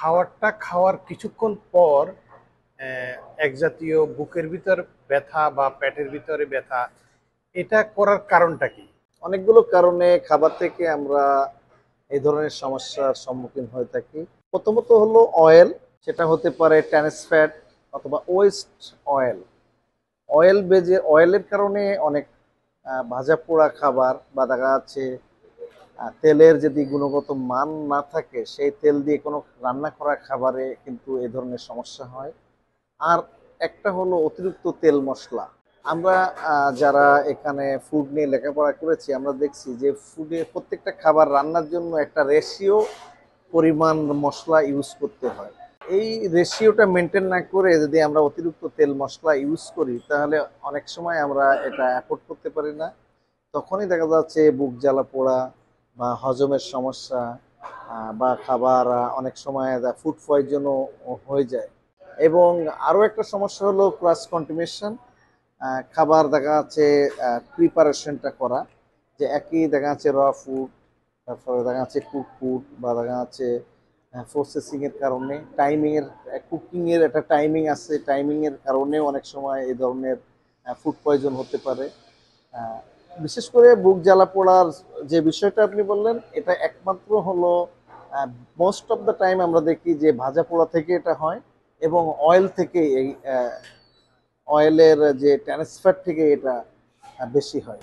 খাবারটা খাওয়ার কিছুক্ষণ পর এক জাতীয় বুকের ভিতর ব্যথা বা পেটের ভিতরে ব্যথা, এটা করার কারণটা কি? অনেকগুলো কারণে খাবার থেকে আমরা এই ধরনের সমস্যার সম্মুখীন হয়ে থাকি। প্রথমত হলো অয়েল, সেটা হতে পারে ট্রান্স ফ্যাট অথবা ওয়েস্ট অয়েল। অয়েলের কারণে অনেক ভাজা পোড়া খাবার বা দেখা যাচ্ছে তেলের যদি গুণগত মান না থাকে, সেই তেল দিয়ে কোনো রান্না করা খাবারে কিন্তু এ ধরনের সমস্যা হয়। আর একটা হলো অতিরিক্ত তেল মশলা। আমরা যারা এখানে ফুড নিয়ে লেখাপড়া করেছি, আমরা দেখছি যে ফুডে প্রত্যেকটা খাবার রান্নার জন্য একটা রেশিও পরিমাণ মশলা ইউজ করতে হয়। এই রেশিওটা মেনটেন না করে যদি আমরা অতিরিক্ত তেল মশলা ইউজ করি, তাহলে অনেক সময় আমরা এটা অ্যাফোর্ড করতে পারি না। তখনই দেখা যাচ্ছে বুক জ্বালা পোড়া বা হজমের সমস্যা, বা খাবার অনেক সময় ফুড পয়জনও হয়ে যায়। এবং আরও একটা সমস্যা হলো ক্রস কন্টামিনেশন। খাবার দেখা যাচ্ছে প্রিপারেশনটা করা, যে একই দেখা যাচ্ছে র ফুড, তারপরে দেখা যাচ্ছে কুক ফুড, বা দেখা যাচ্ছে প্রসেসিং এর কারণে টাইমিং এর, কুকিং এর একটা টাইমিং আছে, টাইমিং এর কারণেও অনেক সময় এই ধরনের ফুড পয়জন হতে পারে। আহ, বিশেষ করে বুক জ্বালা পোড়ার যে বিষয়টা আপনি বললেন, এটা একমাত্র হলো মোস্ট অফ দ্য টাইম আমরা দেখি যে ভাজা পোড়া থেকে এটা হয়, এবং অয়েল থেকে এই অয়েলের যে ট্রান্সফার থেকে এটা বেশি হয়।